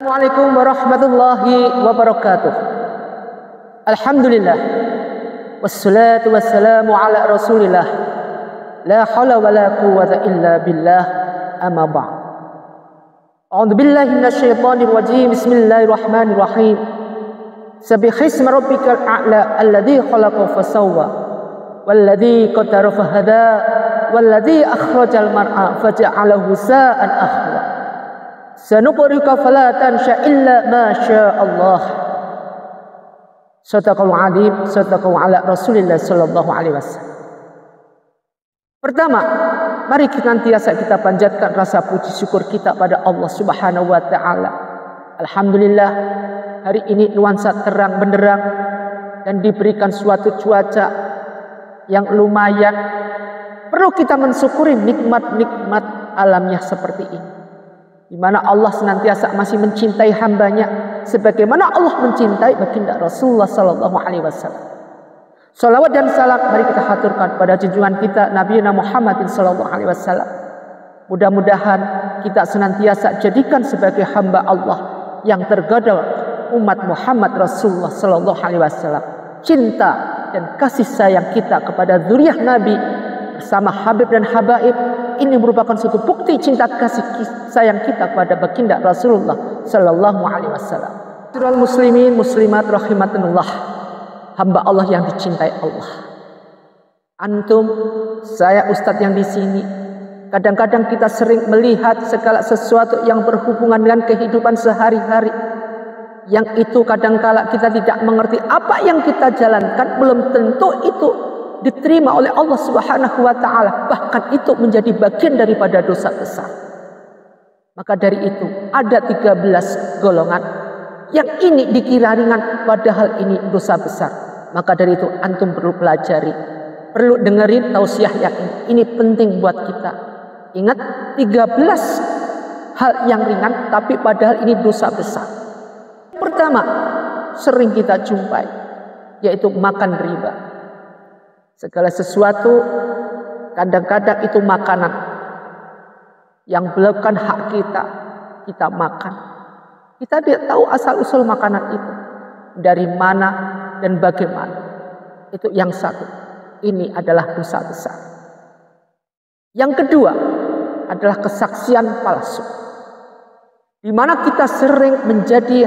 Assalamualaikum warahmatullahi wabarakatuh. Alhamdulillah. Wassalatu wassalamu ala rasulillah. La hawla wa la quwwata illa billah. Amma ba'd. A'udzu billahi minasyaitonir rajim. Bismillahirrahmanirrahim. Sabbihisma rabbikal a'la alladzi khalaqa fasawwa walladzi qaddara fahada walladzi akhrajal mar'a faja'alahu sa'an akhwa. Sanuqrika fala tansha illa ma syaa Allah. Sadaqal azim, sadaqal ala Rasulillah sallallahu alaihi wasallam. Pertama, mari senantiasa kita panjatkan rasa puji syukur kita pada Allah Subhanahu wa taala. Alhamdulillah, hari ini nuansa terang benderang dan diberikan suatu cuaca yang lumayan. Perlu kita mensyukuri nikmat-nikmat alamnya seperti ini, di mana Allah senantiasa masih mencintai hambanya sebagaimana Allah mencintai baginda Rasulullah sallallahu alaihi wasallam. Salawat dan salam mari kita haturkan pada junjungan kita Nabi Muhammad sallallahu alaihi wasallam. Mudah-mudahan kita senantiasa jadikan sebagai hamba Allah yang tergadal umat Muhammad Rasulullah sallallahu alaihi wasallam. Cinta dan kasih sayang kita kepada zuriyah Nabi bersama Habib dan Habaib ini merupakan suatu bukti cinta kasih sayang kita kepada baginda Rasulullah sallallahu alaihi wasallam. Surul muslimin muslimat rahimatunillah, hamba Allah yang dicintai Allah. Antum, saya ustadz yang di sini, kadang-kadang kita sering melihat segala sesuatu yang berhubungan dengan kehidupan sehari-hari, yang itu kadang-kala kita tidak mengerti apa yang kita jalankan belum tentu itu diterima oleh Allah Subhanahu wa taala, bahkan itu menjadi bagian daripada dosa besar. Maka dari itu ada 13 golongan yang ini dikira ringan padahal ini dosa besar. Maka dari itu antum perlu pelajari, perlu dengerin tausiah yang ini penting buat kita. Ingat 13 hal yang ringan tapi padahal ini dosa besar. Pertama, sering kita jumpai yaitu makan riba. Segala sesuatu kadang-kadang itu makanan yang bukan hak kita, kita makan. Kita tidak tahu asal-usul makanan itu, dari mana dan bagaimana. Itu yang satu. Ini adalah dosa besar. Yang kedua adalah kesaksian palsu, di mana kita sering menjadi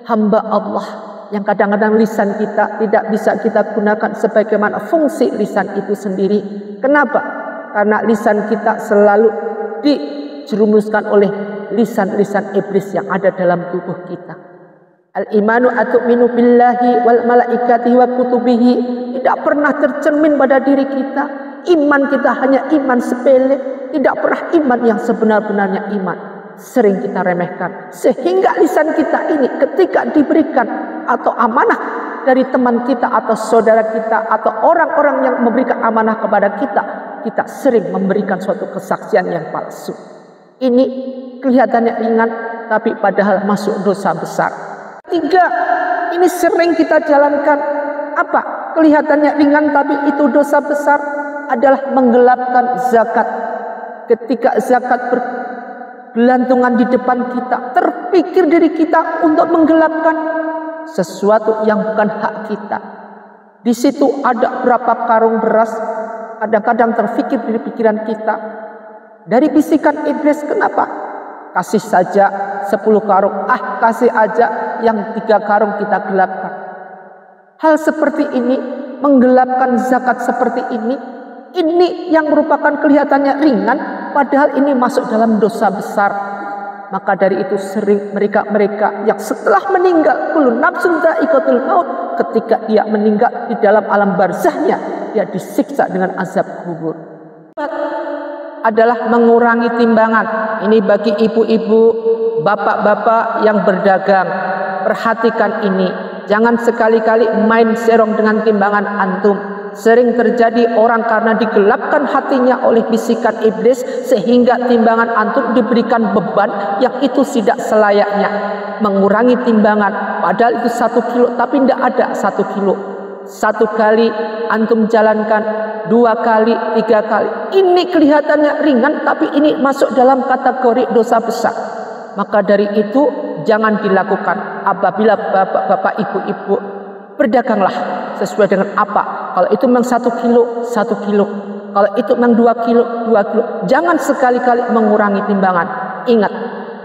hamba Allah yang kadang-kadang lisan kita tidak bisa kita gunakan sebagaimana fungsi lisan itu sendiri. Kenapa? Karena lisan kita selalu dijerumuskan oleh lisan-lisan iblis yang ada dalam tubuh kita. Al-imanu atu'minu billahi wal malaikatihi wa kutubihi tidak pernah tercermin pada diri kita. Iman kita hanya iman sepele, tidak pernah iman yang sebenar-benarnya iman. Sering kita remehkan, sehingga lisan kita ini ketika diberikan atau amanah dari teman kita atau saudara kita atau orang-orang yang memberikan amanah kepada kita, kita sering memberikan suatu kesaksian yang palsu. Ini kelihatannya ringan tapi padahal masuk dosa besar. Tiga, ini sering kita jalankan, apa? Kelihatannya ringan tapi itu dosa besar adalah menggelapkan zakat. Ketika zakat bergelantungan di depan kita, terpikir diri kita untuk menggelapkan sesuatu yang bukan hak kita. Di situ ada berapa karung beras, kadang-kadang terfikir di pikiran kita. Dari bisikan iblis, kenapa? Kasih saja 10 karung, kasih aja yang 3 karung kita gelapkan. Hal seperti ini, menggelapkan zakat seperti ini yang merupakan kelihatannya ringan, padahal ini masuk dalam dosa besar. Maka dari itu sering mereka yang setelah meninggal, kullu nafsun dha'iqatul maut, ketika dia meninggal di dalam alam barzahnya, dia disiksa dengan azab kubur. Adalah mengurangi timbangan. Ini bagi ibu-ibu, bapak-bapak yang berdagang. Perhatikan ini, jangan sekali-kali main serong dengan timbangan antum. Sering terjadi orang karena digelapkan hatinya oleh bisikan iblis sehingga timbangan antum diberikan beban yang itu tidak selayaknya. Mengurangi timbangan, padahal itu 1 kilo tapi tidak ada 1 kilo. 1 kali antum jalankan, 2 kali, 3 kali. Ini kelihatannya ringan tapi ini masuk dalam kategori dosa besar. Maka dari itu jangan dilakukan. Apabila bapak-bapak, ibu-ibu, berdaganglah sesuai dengan apa. Kalau itu memang 1 kilo, 1 kilo. Kalau itu memang 2 kilo, 2 kilo. Jangan sekali-kali mengurangi timbangan. Ingat,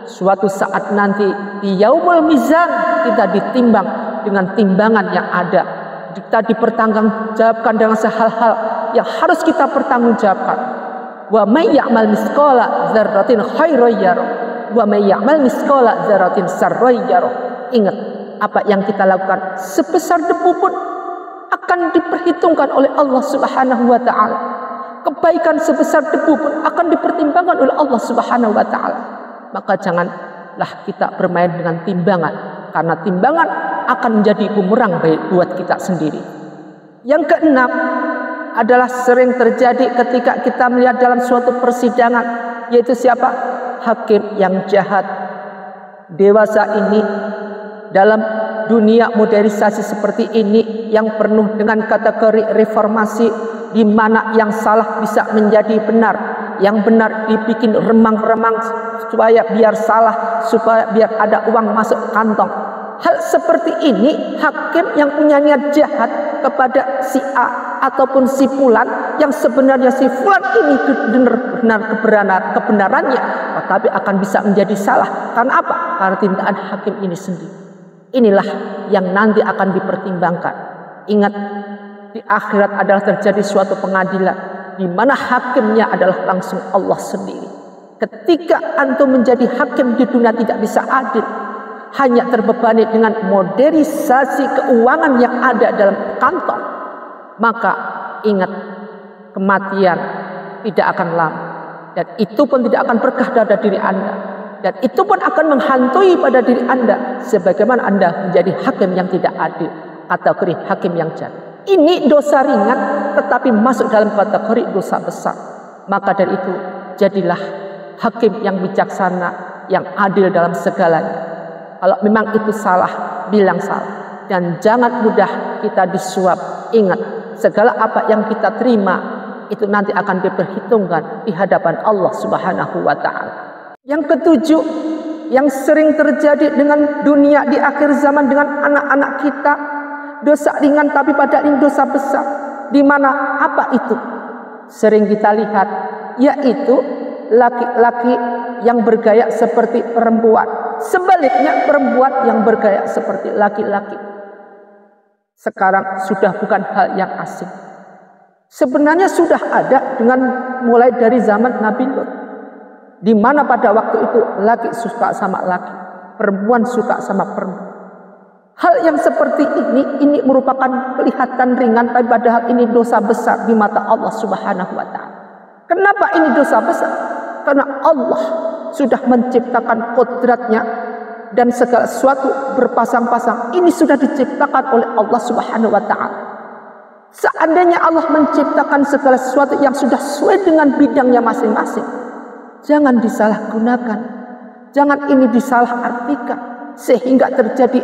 suatu saat nanti di yaumul mizan kita ditimbang dengan timbangan yang ada. Kita dipertanggungjawabkan dengan hal-hal yang harus kita pertanggungjawabkan. Wa may ya'mal misqala dzarratin khairan yarah wa may ya'mal misqala dzarratin sarran yarah. Ingat, apa yang kita lakukan sebesar debu pun akan diperhitungkan oleh Allah Subhanahu wa taala. Kebaikan sebesar debu pun akan dipertimbangkan oleh Allah Subhanahu wa taala. Maka janganlah kita bermain dengan timbangan, karena timbangan akan menjadi bumerang buat kita sendiri. Yang keenam adalah sering terjadi ketika kita melihat dalam suatu persidangan, yaitu siapa? Hakim yang jahat. Dewasa ini dalam dunia modernisasi seperti ini yang penuh dengan kategori reformasi, di mana yang salah bisa menjadi benar, yang benar dibikin remang-remang supaya biar salah, supaya biar ada uang masuk kantong. Hal seperti ini, hakim yang punya niat jahat kepada si A ataupun si Fulan, yang sebenarnya si Fulan ini benar kebenarannya, tetapi akan bisa menjadi salah. Karena apa? Karena tindakan hakim ini sendiri. Inilah yang nanti akan dipertimbangkan. Ingat, di akhirat adalah terjadi suatu pengadilan di mana hakimnya adalah langsung Allah sendiri. Ketika antum menjadi hakim di dunia tidak bisa adil, hanya terbebani dengan modernisasi keuangan yang ada dalam kantong, maka ingat, kematian tidak akan lama, dan itu pun tidak akan berkah pada diri Anda, dan itu pun akan menghantui pada diri Anda, sebagaimana Anda menjadi hakim yang tidak adil, kategori hakim yang jahat. Ini dosa ringan tetapi masuk dalam kategori dosa besar. Maka dari itu, jadilah hakim yang bijaksana, yang adil dalam segalanya. Kalau memang itu salah, bilang salah. Dan jangan mudah kita disuap. Ingat, segala apa yang kita terima itu nanti akan diperhitungkan di hadapan Allah Subhanahu wa taala. Yang ketujuh, yang sering terjadi dengan dunia di akhir zaman dengan anak-anak kita, dosa ringan tapi pada ini dosa besar. Di mana apa itu? Sering kita lihat, yaitu laki-laki yang bergaya seperti perempuan. Sebaliknya, perempuan yang bergaya seperti laki-laki. Sekarang sudah bukan hal yang asing. Sebenarnya sudah ada dengan mulai dari zaman Nabi Lut, di mana pada waktu itu laki suka sama laki, perempuan suka sama perempuan. Hal yang seperti ini merupakan kelihatan ringan, tapi padahal ini dosa besar di mata Allah Subhanahu wa taala. Kenapa ini dosa besar? Karena Allah sudah menciptakan kodratnya, dan segala sesuatu berpasang-pasang ini sudah diciptakan oleh Allah Subhanahu wa taala. Seandainya Allah menciptakan segala sesuatu yang sudah sesuai dengan bidangnya masing-masing, jangan disalahgunakan, jangan ini disalahartikan sehingga terjadi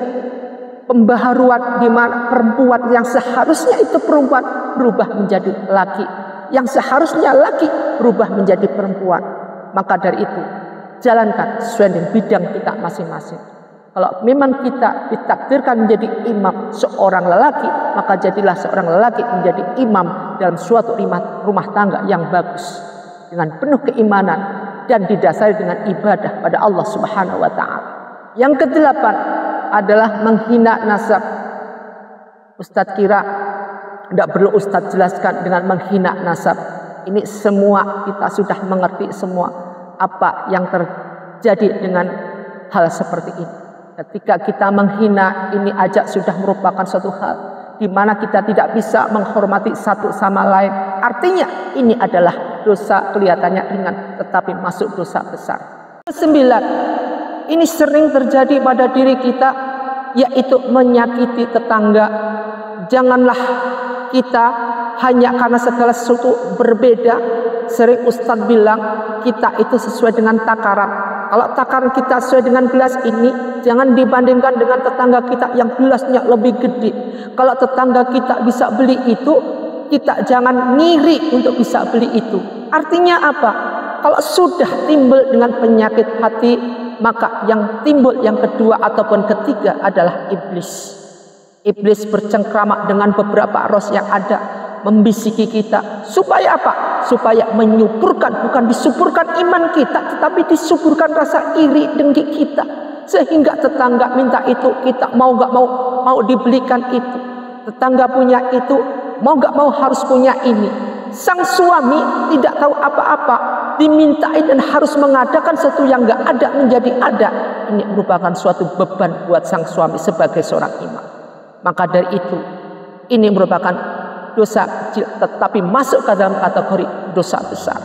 pembaharuan di mana perempuan yang seharusnya itu perempuan berubah menjadi laki, yang seharusnya laki berubah menjadi perempuan. Maka dari itu, jalankan sesuai dengan bidang kita masing-masing. Kalau memang kita ditakdirkan menjadi imam seorang lelaki, maka jadilah seorang lelaki menjadi imam dalam suatu rumah tangga yang bagus, dengan penuh keimanan dan didasari dengan ibadah pada Allah Subhanahu wa taala. Yang kedelapan adalah menghina nasab. Ustadz kira tidak perlu Ustadz jelaskan dengan menghina nasab. Ini semua kita sudah mengerti semua apa yang terjadi dengan hal seperti ini. Ketika kita menghina, ini aja sudah merupakan suatu hal di mana kita tidak bisa menghormati satu sama lain. Artinya ini adalah dosa kelihatannya ringan tetapi masuk dosa besar. Kesembilan, ini sering terjadi pada diri kita, yaitu menyakiti tetangga. Janganlah kita hanya karena segala sesuatu berbeda. Sering Ustadz bilang kita itu sesuai dengan takaran. Kalau takaran kita sesuai dengan gelas ini, jangan dibandingkan dengan tetangga kita yang gelasnya lebih gede. Kalau tetangga kita bisa beli itu, kita jangan ngiri untuk bisa beli itu. Artinya apa? Kalau sudah timbul dengan penyakit hati, maka yang timbul yang kedua ataupun ketiga adalah iblis. Iblis bercengkrama dengan beberapa ros yang ada, membisiki kita. Supaya apa? Supaya menyuburkan, bukan disuburkan iman kita, tetapi disuburkan rasa iri dengki kita. Sehingga tetangga minta itu, kita mau gak mau dibelikan itu. Tetangga punya itu, mau gak mau harus punya ini. Sang suami tidak tahu apa-apa, dimintain dan harus mengadakan sesuatu yang gak ada menjadi ada. Ini merupakan suatu beban buat sang suami sebagai seorang imam. Maka dari itu, ini merupakan dosa kecil tetapi masuk ke dalam kategori dosa besar.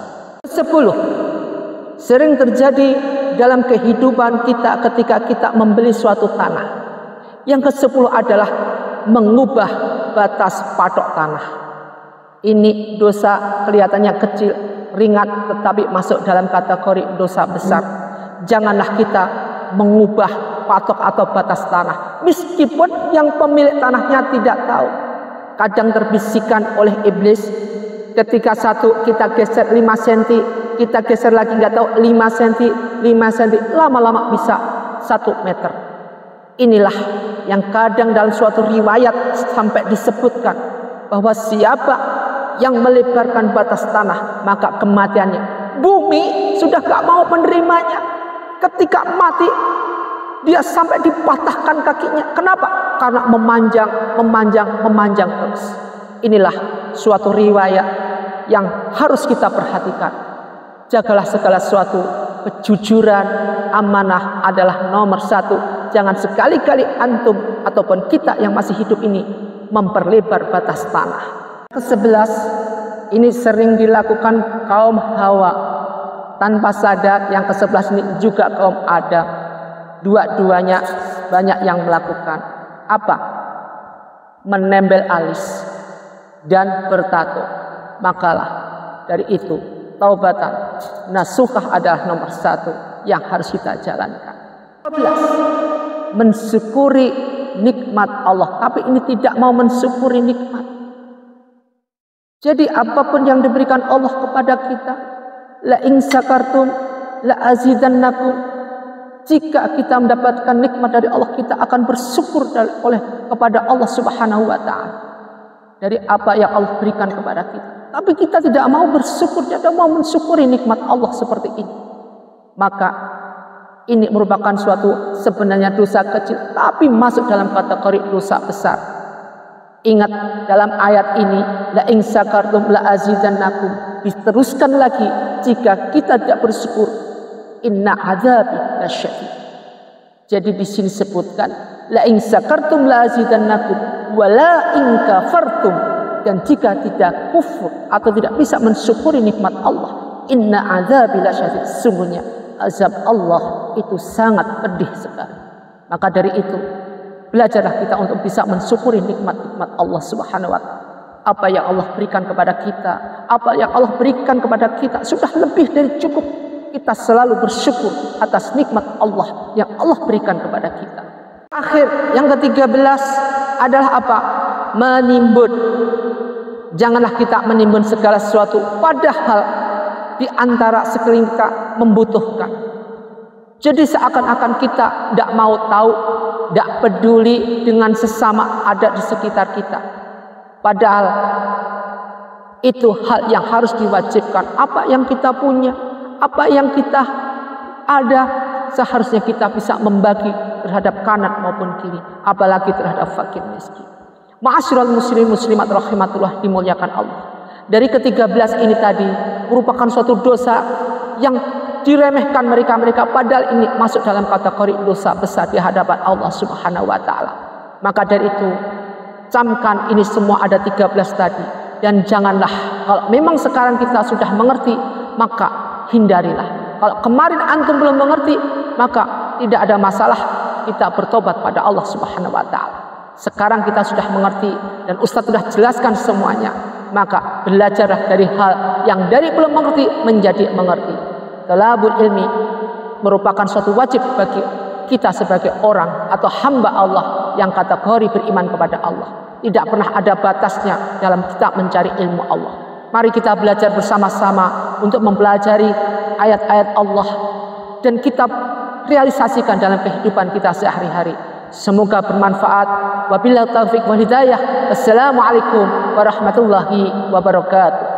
10. Sering terjadi dalam kehidupan kita ketika kita membeli suatu tanah. Yang ke-10 adalah mengubah batas patok tanah. Ini dosa kelihatannya kecil, ringan, tetapi masuk dalam kategori dosa besar. Janganlah kita mengubah patok atau batas tanah, meskipun yang pemilik tanahnya tidak tahu. Kadang terbisikan oleh iblis, ketika satu kita geser 5 cm, kita geser lagi nggak tahu 5 cm, 5 cm, lama-lama bisa 1 meter. Inilah yang kadang dalam suatu riwayat sampai disebutkan bahwa siapa yang melebarkan batas tanah maka kematiannya. Bumi sudah gak mau menerimanya. Ketika mati dia sampai dipatahkan kakinya. Kenapa? Karena memanjang terus. Inilah suatu riwayat yang harus kita perhatikan. Jagalah segala sesuatu. Kejujuran, amanah adalah nomor 1. Jangan sekali-kali antum ataupun kita yang masih hidup ini memperlebar batas tanah. Ke-11, ini sering dilakukan kaum Hawa tanpa sadar. Yang ke-11 ini juga kaum Adam. Dua-duanya banyak yang melakukan. Apa? Menempel alis dan bertato. Makalah dari itu taubatan nasuhah adalah nomor 1 yang harus kita jalankan. 12. Mensyukuri nikmat Allah, tapi ini tidak mau mensyukuri nikmat. Jadi apapun yang diberikan Allah kepada kita, la in syakartum la azidannakum. Jika kita mendapatkan nikmat dari Allah, kita akan bersyukur kepada Allah Subhanahu wa taala dari apa yang Allah berikan kepada kita. Tapi kita tidak mau bersyukur, tidak mau mensyukuri nikmat Allah seperti ini. Maka ini merupakan suatu sebenarnya dosa kecil, tapi masuk dalam kategori dosa besar. Ingat dalam ayat ini, la in syakartum la azidannakum. Diteruskan lagi, jika kita tidak bersyukur, inna adzabi lasyadid. Jadi di sini sebutkan la in syakartum la azidannakum wa la in kafartum. Dan jika tidak kufur atau tidak bisa mensyukuri nikmat Allah, inna adzabi lasyadid, sungguhnya azab Allah itu sangat pedih sekali. Maka dari itu, belajarlah kita untuk bisa mensyukuri nikmat-nikmat Allah Subhanahu wa taala. Apa yang Allah berikan kepada kita, apa yang Allah berikan kepada kita sudah lebih dari cukup. Kita selalu bersyukur atas nikmat Allah yang Allah berikan kepada kita. Akhir, yang ke-13 adalah apa? Menimbun. Janganlah kita menimbun segala sesuatu padahal di antara sekeliling kita membutuhkan. Jadi seakan-akan kita tidak mau tahu, tidak peduli dengan sesama ada di sekitar kita. Padahal itu hal yang harus diwajibkan. Apa yang kita punya, apa yang kita ada, seharusnya kita bisa membagi terhadap kanan maupun kiri, apalagi terhadap fakir miskin. Ma'asyiral muslimin muslimat rahimatullah, dimuliakan Allah. Dari ke-13 ini tadi merupakan suatu dosa yang diremehkan mereka-mereka, padahal ini masuk dalam kategori dosa besar di hadapan Allah Subhanahu wa taala. Maka dari itu, camkan ini semua ada 13 tadi, dan janganlah, kalau memang sekarang kita sudah mengerti, maka hindarilah. Kalau kemarin antum belum mengerti, maka tidak ada masalah, kita bertobat pada Allah Subhanahu wa taala. Sekarang kita sudah mengerti dan Ustadz sudah jelaskan semuanya, maka belajarlah dari hal yang dari belum mengerti menjadi mengerti. Talabul ilmi merupakan suatu wajib bagi kita sebagai orang atau hamba Allah yang kategori beriman kepada Allah. Tidak pernah ada batasnya dalam kita mencari ilmu Allah. Mari kita belajar bersama-sama untuk mempelajari ayat-ayat Allah, dan kita realisasikan dalam kehidupan kita sehari-hari. Semoga bermanfaat. Wabillahi taufiq wal hidayah. Wassalamualaikum warahmatullahi wabarakatuh.